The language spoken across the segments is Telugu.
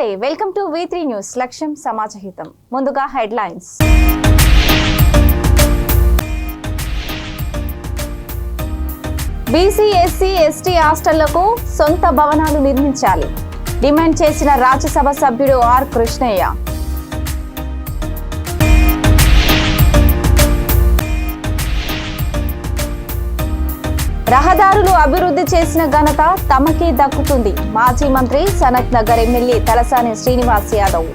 నమస్తే, వెల్కమ్ టు V3 న్యూస్. లక్ష్యం సమాజహితం. ముందుగా హెడ్లైన్స్. బీసీ, ఎస్సీ, ఎస్టీ హాస్టళ్లకు సొంత భవనాలు నిర్మించాలి డిమాండ్ చేసిన రాజ్యసభ సభ్యుడు ఆర్ కృష్ణయ్య. రహదారులు అభివృద్ధి చేసిన ఘనత తమకే దక్కుతుంది. మాజీ మంత్రి Sanath Nagar MLA Talasani Srinivas Yadav.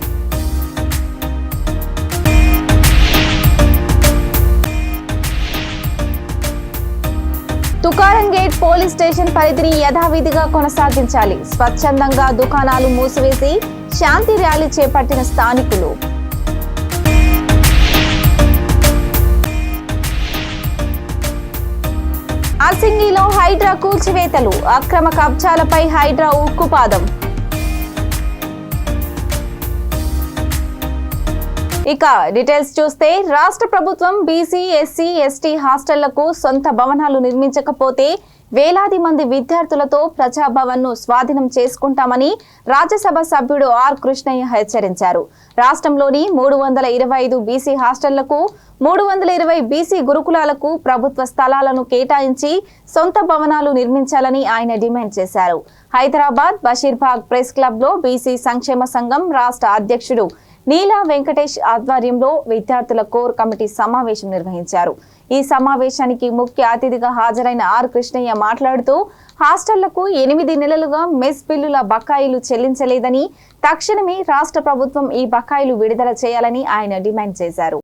Tukaram gate police station పరిధిని యథావిధిగా కొనసాగించాలి. స్వచ్ఛందంగా దుకాణాలు మూసివేసి శాంతి ర్యాలీ చేపట్టిన స్థానికులు. ఆర్సింగిలో హైడ్రా కూల్చివేతలు, అక్రమ కబ్జాలపై హైడ్రా ఉక్కుపాదం. ఇక డీటెయిల్స్ చూస్తే, రాష్ట్ర ప్రభుత్వం బీసీ, ఎస్సీ, ఎస్టీ హాస్టళ్లకు సొంత భవనాలు నిర్మించకపోతే వేలాది మంది విద్యార్థులతో ప్రజాభవన్ ను స్వాధీనం చేసుకుంటామని రాజ్యసభ సభ్యుడు ఆర్ కృష్ణయ్య హెచ్చరించారు. రాష్ట్రంలోని 325 బీసీ హాస్టళ్లకు, 320 బీసీ గురుకులాలకు ప్రభుత్వ స్థలాలను కేటాయించి సొంత భవనాలు నిర్మించాలని ఆయన డిమాండ్ చేశారు. హైదరాబాద్ బషీర్బాగ్ ప్రెస్ క్లబ్ లో బీసీ సంక్షేమ సంఘం రాష్ట్ర అధ్యక్షుడు నీలా వెంకటేష్ ఆధ్వర్యంలో విద్యార్థుల కోర్ కమిటీ సమావేశం నిర్వహించారు. ఈ సమావేశానికి ముఖ్య అతిథిగా హాజరైన ఆర్ కృష్ణయ్య మాట్లాడుతూ, హాస్టళ్లకు 8 నెలలుగా మెస్ బిల్లుల బకాయిలు చెల్లించలేదని, తక్షణమే రాష్ట్ర ప్రభుత్వం ఈ బకాయిలు విడుదల చేయాలని ఆయన డిమాండ్ చేశారు.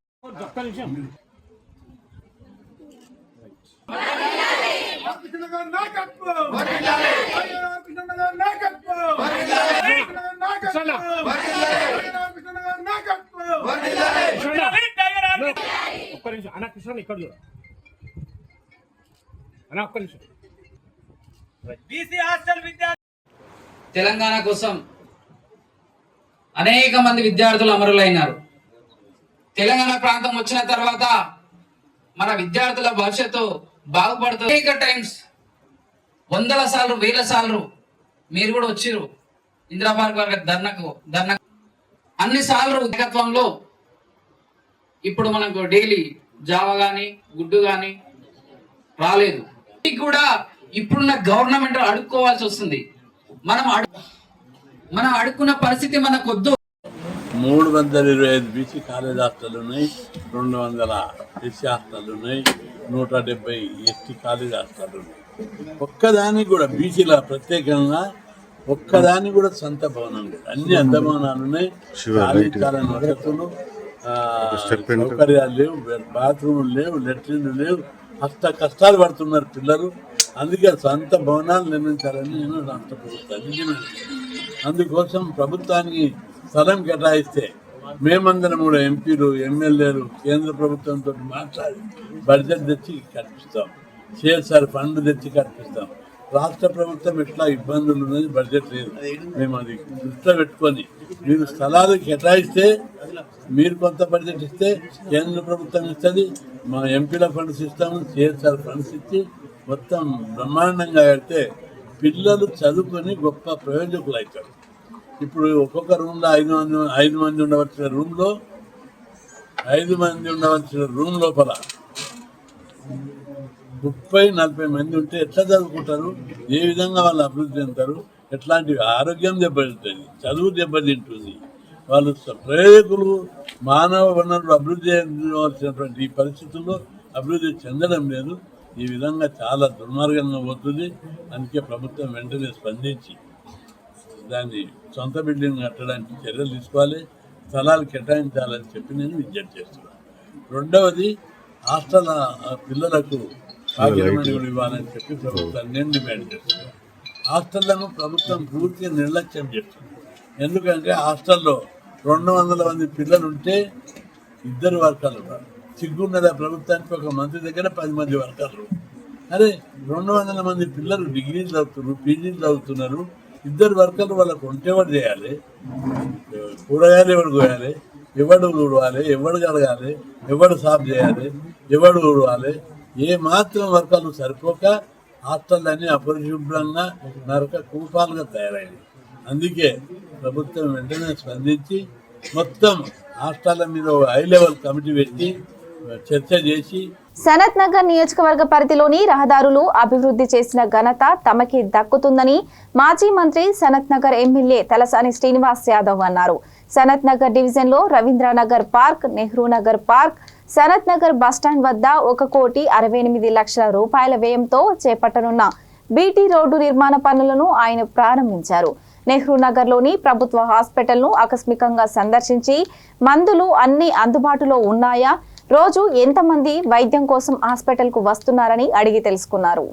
తెలంగాణ కోసం అనేక మంది విద్యార్థులు అమరులైనారు. తెలంగాణ ప్రాంతం వచ్చిన తర్వాత మన విద్యార్థుల భవిష్యత్తు బాగుపడుతుంది. అనేక టైమ్స్, వందల సార్లు, వేల సార్లు మీరు కూడా వచ్చిరు ఇందిరాబాద్ ధర్నకు అన్ని సార్లు నాయకత్వంలో. ఇప్పుడు మనకు డైలీ జావ గాని గుడ్డు గాని రాలేదు. కూడా ఇప్పుడున్న గవర్నమెంట్ అడుక్కోవాల్సి వస్తుంది. మనం అడుక్కున్న పరిస్థితి మనకు వద్దు. 325 బీసీ కాలేజ్ హాస్టల్ ఉన్నాయి, 200 ఎస్సీ హాస్టల్ ఉన్నాయి, 170 ఎస్టీ కాలేజ్ హాస్టల్ ఉన్నాయి. ఒక్కదానికి కూడా బీసీల ప్రత్యేకంగా ఒక్కదానికి కూడా సొంత భవనం లేదు. అన్ని అద్దె భవనాలు ఉన్నాయి. కాలేజీకాలం వసతులు, సౌకర్యాలు లేవు, బాత్రూములు లేవు, లెట్రిన్లు లేవు. కష్టాలు పడుతున్నారు పిల్లలు. అందుకే సొంత భవనాలు నిర్మించాలని నేను రాష్ట్ర ప్రభుత్వాన్ని, అందుకోసం ప్రభుత్వానికి స్థలం కేటాయిస్తే మేమందరం కూడా ఎంపీలు, ఎమ్మెల్యేలు కేంద్ర ప్రభుత్వంతో మాట్లాడి బడ్జెట్ తెచ్చి కల్పిస్తాం. సిఎస్ఆర్ ఫండ్ తెచ్చి కల్పిస్తాం. రాష్ట్ర ప్రభుత్వం ఎట్లా ఇబ్బందులు ఉన్నది, బడ్జెట్ లేదు. మేము అది దృష్టిలో పెట్టుకొని మీరు స్థలాలు కేటాయిస్తే, మీరు కొంత బడ్జెట్ ఇస్తే కేంద్ర ప్రభుత్వం ఇస్తుంది, మా ఎంపీల ఫండ్స్ ఇస్తాము, సిఎస్ఆర్ ఫండ్స్ ఇచ్చి మొత్తం బ్రహ్మాండంగా కడితే పిల్లలు చదువుకొని గొప్ప ప్రయోజకులు అవుతారు. ఇప్పుడు ఒక్కొక్క రూమ్లో 5 మంది ఉండవలసిన రూమ్లో 5 మంది ఉండవలసిన రూమ్ లోపల 30-40 మంది ఉంటే ఎట్లా చదువుకుంటారు? ఏ విధంగా వాళ్ళు అభివృద్ధి చెందుతారు? ఎట్లాంటి ఆరోగ్యం దెబ్బతింటుంది, చదువు దెబ్బతింటుంది. వాళ్ళు ప్రయోజకులు, మానవ వనరులు అభివృద్ధి చెందవలసినటువంటి ఈ పరిస్థితుల్లో అభివృద్ధి చెందడం లేదు. ఈ విధంగా చాలా దుర్మార్గంగా పోతుంది. అందుకే ప్రభుత్వం వెంటనే స్పందించి దాన్ని సొంత బిల్డింగ్ కట్టడానికి చర్యలు తీసుకోవాలి, స్థలాలు కేటాయించాలని చెప్పి నేను విజ్ఞప్తి చేస్తున్నాను. రెండవది, హాస్టల్ పిల్లలకు ఆగ్రహమణి ఇవ్వాలని చెప్పి ప్రభుత్వాన్ని నేను డిమాండ్ చేస్తున్నాను. హాస్టళ్లను ప్రభుత్వం పూర్తిగా నిర్లక్ష్యం చేస్తుంది. ఎందుకంటే హాస్టల్లో 200 మంది పిల్లలు ఉంటే 2 వర్గాలు ఉన్నారు. సిగ్గున్నదా ప్రభుత్వానికి? ఒక మంత్రి దగ్గర 10 మంది వర్గాలు. అరే, 200 మంది పిల్లలు డిగ్రీలు చదువుతున్నారు, పీజీలు చదువుతున్నారు. 2 వర్గాలు వాళ్ళకు వంటెవడు చేయాలి, కూరగాయలు ఎవడు కోయాలి, ఎవడు ఊడవాలి, ఎవడు కడగాలి, ఎవడు సాఫ్ చేయాలి, ఎవడు ఊడవాలి. ఏ మాత్రం వర్గాలు సరిపోక హాస్టల్ అన్ని అపరిశుభ్రంగా నరక కూపాలుగా తయారైంది. అందుకే ప్రభుత్వం వెంటనే స్పందించి మొత్తం హాస్టళ్ల మీద హై లెవెల్ కమిటీ పెట్టి చర్చ చేసి సనత్ నగర్ నియోజకవర్గ పరిధిలోని రహదారులు అభివృద్ధి చేసిన ఘనత తమకి దక్కుతుందని మాజీ మంత్రి సనత్ నగర్ ఎమ్మెల్యే తలసాని శ్రీనివాస్ యాదవ్ అన్నారు. సనత్ నగర్ డివిజన్ లో Ravindranagar park, Nehru Nagar park, Sanath Nagar bus stand వద్ద 1,68,00,000 రూపాయల వ్యయంతో చేపట్టనున్న బీటీ రోడ్డు నిర్మాణ పనులను ఆయన ప్రారంభించారు. నెహ్రూ నగర్ లోని ప్రభుత్వ హాస్పిటల్ ను ఆకస్మికంగా సందర్శించి మందులు అన్ని అందుబాటులో ఉన్నాయా, రోజు ఎంతమంది వైద్యం కోసం హాస్పిటల్ కు వస్తున్నారని అడిగి తెలుసుకున్నారు.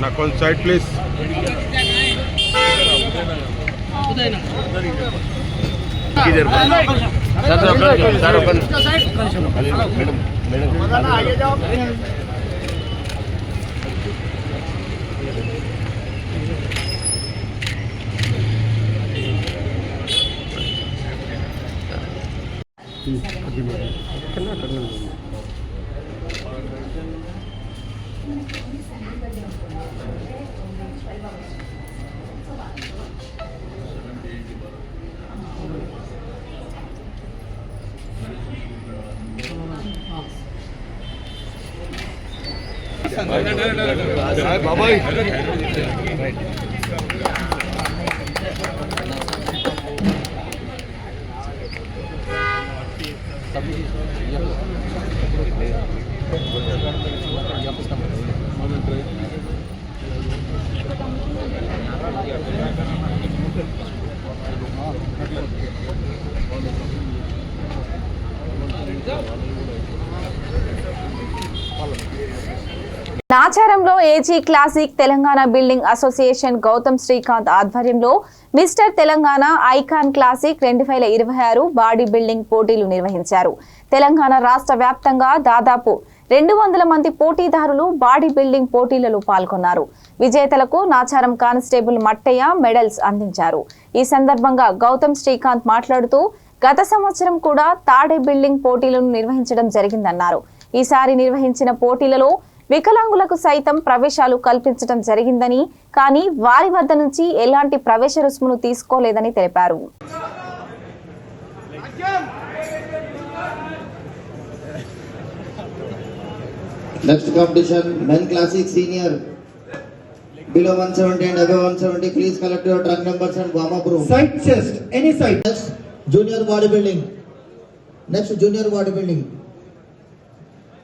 Now, on side, please. నాచారంలో AG classic Telangana building association Gautam Srikanth ఆధ్వర్యంలో mister Telangana icon classic 2026 body building పోటీలు నిర్వహించారు. తెలంగాణ రాష్ట్ర వ్యాప్తంగా దాదాపు 200 మంది పోటీదారులు బాడీ బిల్డింగ్ పోటీలలో పాల్గొన్నారు. విజేతలకు నాచారం కానిస్టేబుల్ మట్టయ్య మెడల్స్ అందించారు. ఈ సందర్భంగా గౌతమ్ శ్రీకాంత్ మాట్లాడుతూ గత సంవత్సరం కూడా తాడే బిల్డింగ్ పోటీలను నిర్వహించడం జరిగిందన్నారు. ఈసారి నిర్వహించిన పోటీలలో వికలాంగులకు సైతం ప్రవేశాలు కల్పించడం జరిగిందని, కానీ వారి వద్ద నుంచి ఎలాంటి ప్రవేశ రుసుమును తీసుకోలేదని తెలిపారు. Next competition, men classic senior below 170 and above 170. Please collect your trunk numbers and warm up room. Side chest, any side. Next, junior bodybuilding. Next, junior bodybuilding.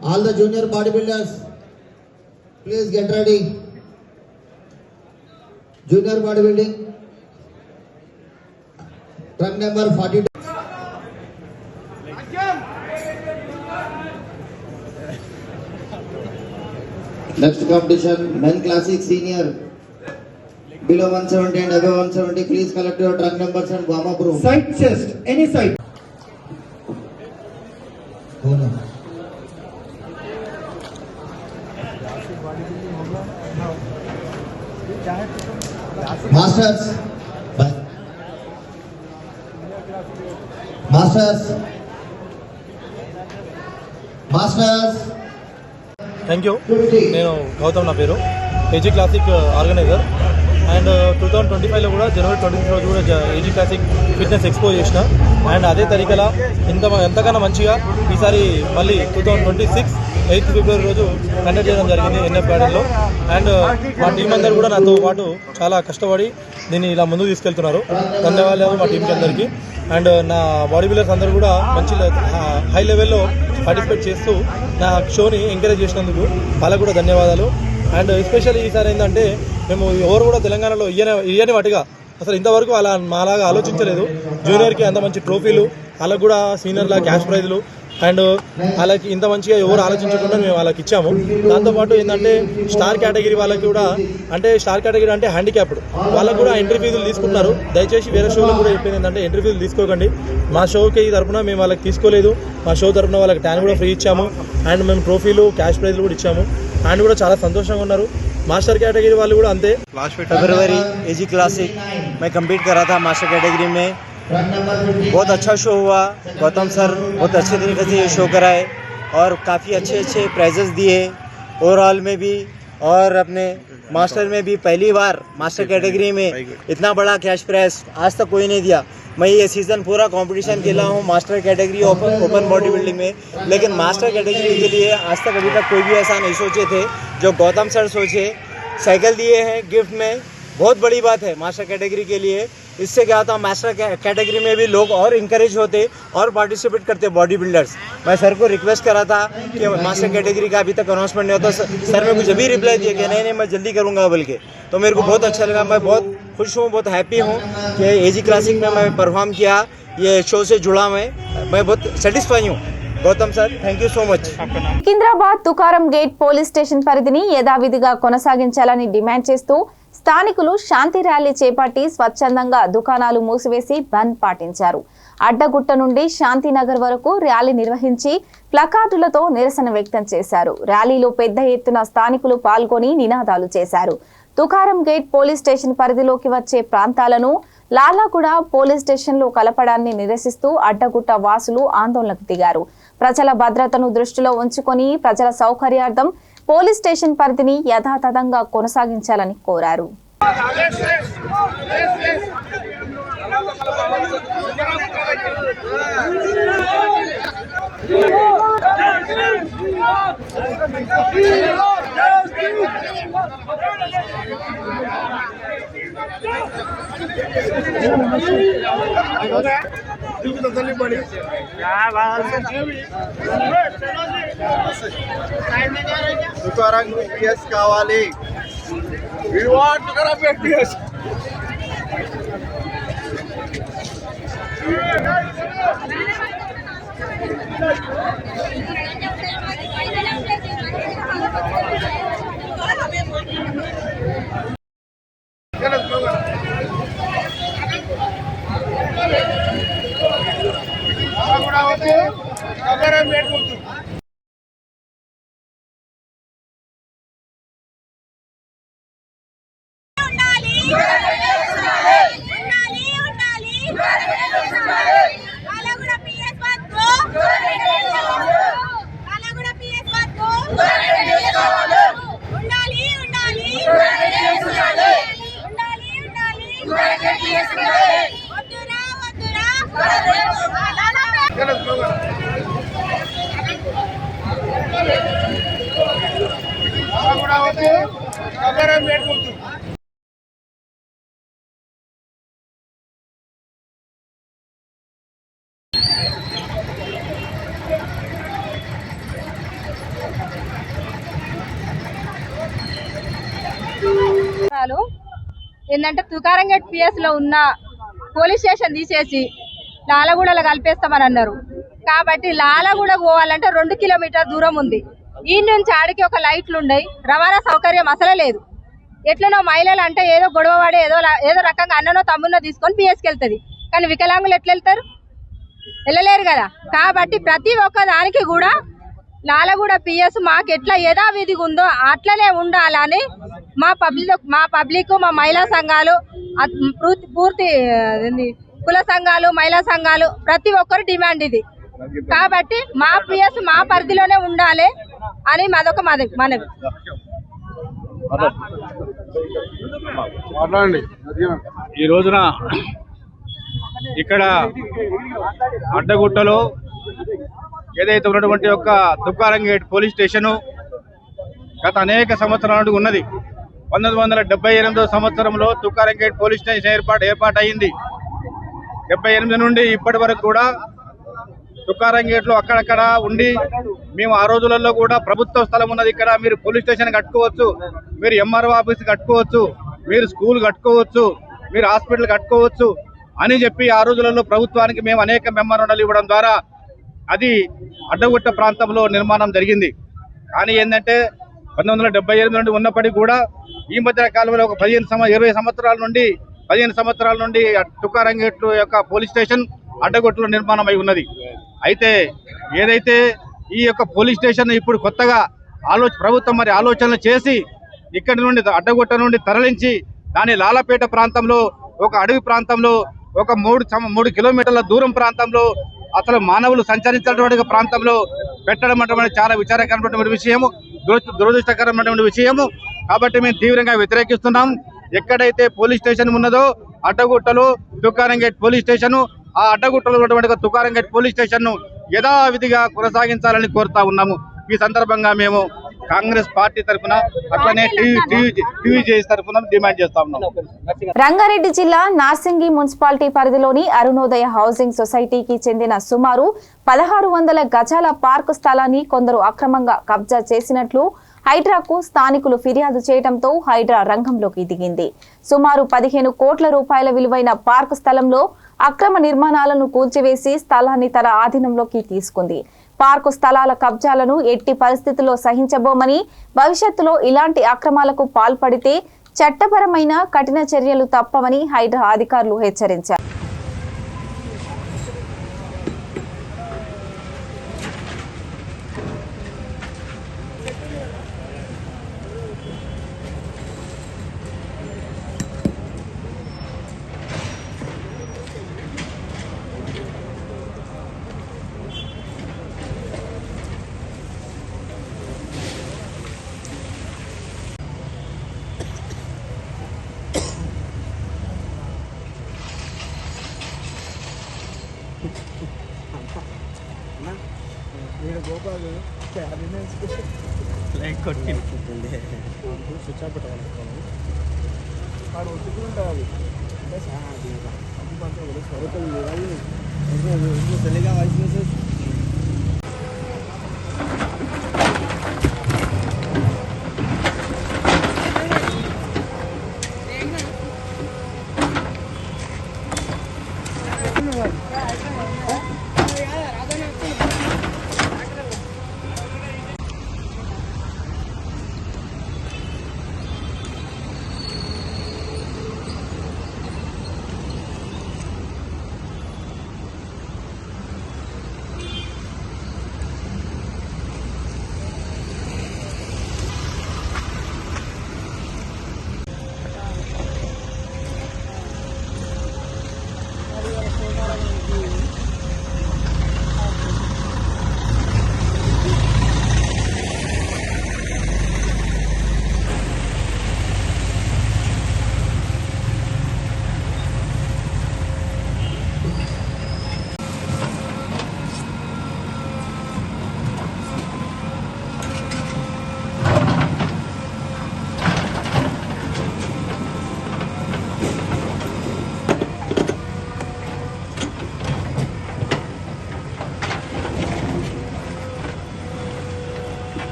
All the junior bodybuilders, please get ready. Junior bodybuilding. Trunk number 42. Next competition, men classic senior below 170 and above 170. Please collect your trunk numbers and warm up room. Side chest, any side. Masters, bye. Masters, Masters. Thank you. నేను గౌతమ్ నా పేరు, ఏజీ క్లాసిక్ ఆర్గనైజర్. అండ్ 2025లో కూడా జనవరి 26 రోజు కూడా ఏజీ క్లాసిక్ ఫిట్నెస్ ఎక్స్పో చేసిన. అండ్ అదే తరీకలా ఎంతకన్నా మంచిగా ఈసారి మళ్ళీ 2026 8th ఫిబ్రవరి రోజు కండక్ట్ చేయడం జరిగింది ఎన్ఎఫ్ గార్డెన్లో. అండ్ మా టీం అందరూ కూడా నాతో పాటు చాలా కష్టపడి దీన్ని ఇలా ముందుకు తీసుకెళ్తున్నారు. ధన్యవాదాలు మా టీంకి అందరికీ. అండ్ నా బాడీ బిల్డర్స్ అందరూ కూడా మంచి హై లెవెల్లో పార్టిసిపేట్ చేస్తూ నా షోని ఎంకరేజ్ చేసినందుకు వాళ్ళకు కూడా ధన్యవాదాలు. అండ్ ఎస్పెషల్లీ ఈసారి ఏంటంటే మేము ఎవరు కూడా తెలంగాణలో ఇయ్యని వాటిగా అసలు ఇంతవరకు అలా మాలాగా ఆలోచించలేదు. జూనియర్కి అంత మంచి ట్రోఫీలు, వాళ్ళకు కూడా సీనియర్ల క్యాష్ ప్రైజ్లు అండ్ వాళ్ళకి ఇంత మంచిగా ఎవరు ఆలోచించకుండా మేము వాళ్ళకి ఇచ్చాము. దాంతోపాటు ఏంటంటే స్టార్ కేటగిరీ వాళ్ళకి కూడా, అంటే స్టార్ కేటగిరీ అంటే హ్యాండిక్యాప్డ్ వాళ్ళకు కూడా ఎంట్రీ ఫీజులు తీసుకుంటున్నారు. దయచేసి వేరే షోలో కూడా చెప్పింది ఏంటంటే ఎంట్రీ ఫీజులు తీసుకోకండి. మా షోకి తరఫున మేము వాళ్ళకి తీసుకోలేదు. మా షో తరఫున వాళ్ళకి ట్యాన్ కూడా ఫ్రీ ఇచ్చాము అండ్ మేము ట్రోఫీలు క్యాష్ ప్రైజ్లు కూడా ఇచ్చాము. అండ్ కూడా చాలా సంతోషంగా ఉన్నారు. మాస్టర్ కేటగిరీ వాళ్ళు కూడా అంతే. फरवरी एजी क्लासिक मैं कम्पीट कर रहा था मास्टर कैटेगरी में. बहुत अच्छा शो हुआ. गौतम सर बहुत अच्छे तरीके से ये शो कराए और काफ़ी अच्छे प्राइजेस दिए ओवरऑल में भी और अपने मास्टर में भी. पहली बार मास्टर कैटेगरी में इतना बड़ा कैश प्राइज आज तक कोई नहीं दिया. मैं ये सीज़न पूरा कंपटीशन खेला हूँ master category open body building में, लेकिन मास्टर कैटेगरी के लिए आज तक अभी तक कोई भी ऐसा नहीं सोचे थे जो गौतम सर सोचे. साइकिल दिए हैं गिफ्ट में, बहुत बड़ी बात है मास्टर कैटेगरी के लिए. इससे क्या होता है मास्टर कैटेगरी में भी लोग और इंकरेज होते और पार्टिसिपेट करते बॉडी बिल्डर्स. मैं सर को रिक्वेस्ट करा था कि मास्टर कैटेगरी का अभी तक अनाउंसमेंट नहीं होता. सर ने मुझे भी रिप्लाई दिया कि नहीं मैं जल्दी करूँगा बोल के. तो मेरे को बहुत अच्छा लगा. मैं बहुत खुश हूँ, बहुत हैप्पी हूँ कि एजी क्लासिक में मैं परफॉर्म किया. ये शो से जुड़ा मैं बहुत सेटिस्फाई हूँ. Gautam sir thank you so much. Secunderabad Tukaram gate police station పరిధిని యథావిధిగా కొనసాగించాలని డిమాండ్ చేస్తూ స్థానికులు శాంతి ర్యాలీ చేపట్టి స్వచ్ఛందంగా దుకాణాలు మూసివేసి బంద్ పాటించారు. అడ్డగుట్ట నుండి శాంతినగర్ వరకు ర్యాలీ నిర్వహించి ప్లకార్డులతో నిరసన వ్యక్తం చేశారు. ర్యాలీలో పెద్ద ఎత్తున స్థానికులు పాల్గొని నినాదాలు చేశారు. తుకారం గేట్ పోలీస్ స్టేషన్ పరిధిలోకి వచ్చే ప్రాంతాలను లాలాగూడ పోలీస్ స్టేషన్లో కలపడాన్ని నిరసిస్తూ అడ్డగుట్ట వాసులు ఆందోళనకు దిగారు. ప్రజల భద్రతను దృష్టిలో ఉంచుకొని ప్రజల సౌకర్యార్థం పోలీస్ స్టేషన్ పరిధిని యథాతథంగా కొనసాగించాలని కోరారు. తుకారం పిఎస్ కావాలి. ఏంటంటే తుకారం గేట్ పిఎస్ లో ఉన్న పోలీస్ స్టేషన్ తీసేసి లాలగూడలో కలిపేస్తామని అన్నారు. కాబట్టి లాలగూడ పోవాలంటే 2 కిలోమీటర్ దూరం ఉంది. ఈ నుంచి ఆడికి ఒక లైట్లు ఉన్నాయి, రవాణా సౌకర్యం అసలే లేదు. ఎట్లనో మహిళలు అంటే ఏదో గొడవ పడి ఏదో రకంగా అన్ననో తమ్మునో తీసుకొని పిఎస్కి వెళ్తుంది. కానీ వికలాంగులు ఎట్లా వెళ్తారు? వెళ్ళలేరు కదా. కాబట్టి ప్రతి ఒక్క దానికి కూడా లాలగూడ పిఎస్ మాకు ఎట్లా యథావిధిగా ఉందో అట్లనే ఉండాలని మా పబ్లిక్ మా మహిళా సంఘాలు పూర్తి కుల సంఘాలు మహిళా సంఘాలు ప్రతి ఒక్కరు డిమాండ్ ఇది. కాబట్టి మా పిఎస్ మా పరిధిలోనే ఉండాలి అని మాదొక మనవి. ఈ రోజున ఇక్కడ అడ్డగుట్టలో ఏదైతే ఉన్నటువంటి యొక్క తుకారం గేట్ పోలీస్ స్టేషను గత అనేక సంవత్సరాల ఉన్నది. 1978 సంవత్సరంలో తుకారం గేట్ పోలీస్ స్టేషన్ ఏర్పాటైంది. 78 నుండి ఇప్పటి వరకు కూడా తుకారం గేట్లో అక్కడక్కడ ఉండి మేము ఆ రోజులలో కూడా ప్రభుత్వ స్థలం ఉన్నది ఇక్కడ, మీరు పోలీస్ స్టేషన్ కట్టుకోవచ్చు, మీరు ఎంఆర్ఓ ఆఫీస్ కట్టుకోవచ్చు, మీరు స్కూల్ కట్టుకోవచ్చు, మీరు హాస్పిటల్ కట్టుకోవచ్చు అని చెప్పి ఆ రోజులలో ప్రభుత్వానికి మేము అనేక మెమోరాండాలు ఇవ్వడం ద్వారా అది అడ్డగుట్ట ప్రాంతంలో నిర్మాణం జరిగింది. కానీ ఏంటంటే 1978 నుండి ఉన్నప్పటికీ కూడా ఈ మధ్య కాలంలో ఒక 20 సంవత్సరాల నుండి తుకారం గేట్ యొక్క పోలీస్ స్టేషన్ అడ్డగుట్టలో నిర్మాణం అయి ఉన్నది. అయితే ఏదైతే ఈ యొక్క పోలీస్ స్టేషన్ ఇప్పుడు కొత్తగా ప్రభుత్వం మరి ఆలోచనలు చేసి ఇక్కడి నుండి అడ్డగుట్ట నుండి తరలించి దాని లాలపేట ప్రాంతంలో ఒక అడవి ప్రాంతంలో ఒక 3 కిలోమీటర్ల దూరం ప్రాంతంలో అసలు మానవులు సంచరించినటువంటి ప్రాంతంలో పెట్టడం అంటే చాలా విచారకరమైనటువంటి విషయము, దురదృష్టకరమైనటువంటి విషయము. కాబట్టి మేము తీవ్రంగా వ్యతిరేకిస్తున్నాం. ఎక్కడైతే పోలీస్ స్టేషన్ ఉన్నదో అడ్డగుట్టలో తుకారం గేట్ పోలీస్ స్టేషన్, ఆ అడ్డగుట్టలో ఉన్నటువంటి తుకారం గేట్ పోలీస్ స్టేషన్ ను యథావిధిగా కొనసాగించాలని కోరుతా ఉన్నాము. ఈ సందర్భంగా మేము కాంగ్రెస్ పార్టీ తరఫున అట్లనే టీవీజేఎస్ తరఫున డిమాండ్ చేస్తా ఉన్నాం. రంగారెడ్డి జిల్లా నార్సింగి మున్సిపాలిటీ పరిధిలోని అరుణోదయ హౌసింగ్ సొసైటీకి చెందిన సుమారు 1600 గజాల పార్కు స్థలాన్ని కొందరు అక్రమంగా కబ్జా చేసినట్లు హైడ్రాకు స్థానికులు ఫిర్యాదు చేయడంతో హైడ్రా రంగంలోకి దిగింది. సుమారు 15 కోట్ల రూపాయల విలువైన పార్కు స్థలంలో అక్రమ నిర్మాణాలను కూల్చివేసి స్థలాన్ని తన ఆధీనంలోకి తీసుకుంది. పార్కు స్థలాల కబ్జాలను ఎట్టి పరిస్థితుల్లో సహించబోమని, భవిష్యత్తులో ఇలాంటి అక్రమాలకు పాల్పడితే చట్టపరమైన కఠిన చర్యలు తప్పవని హైడ్రా అధికారులు హెచ్చరించారు.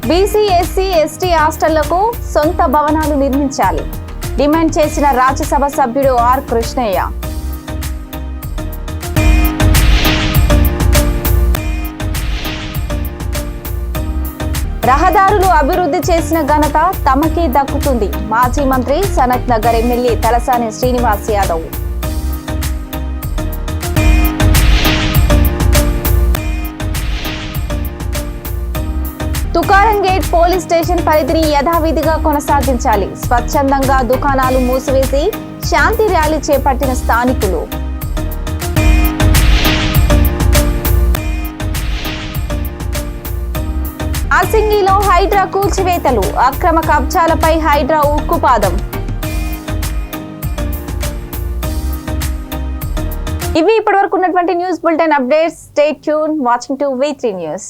బీసీ ఎస్సీ ఎస్టీ హాస్టళ్లకు సొంత భవనాలు నిర్మించాలి డిమాండ్ చేసిన రాజ్యసభ సభ్యుడు ఆర్ కృష్ణయ్య. రహదారులు అభివృద్ధి చేసిన ఘనత తమకే దక్కుతుంది. మాజీ మంత్రి Sanath Nagar MLA Talasani Srinivas Yadav. Tukaram gate police station పరిధిని యథావిధిగా కొనసాగించాలి. స్వచ్ఛందంగా దుకాణాలు మూసివేసి శాంతి ర్యాలీ చేపట్టిన స్థానికులు. అర్సింగిలో హైడ్రా కూల్చివేతలు. అక్రమ కబ్జాలపై హైడ్రా ఉక్కుపాదం. ఇవి ఇప్పటివరకు ఉన్నటువంటి news bulletin updates. Stay tune watching to V3 news.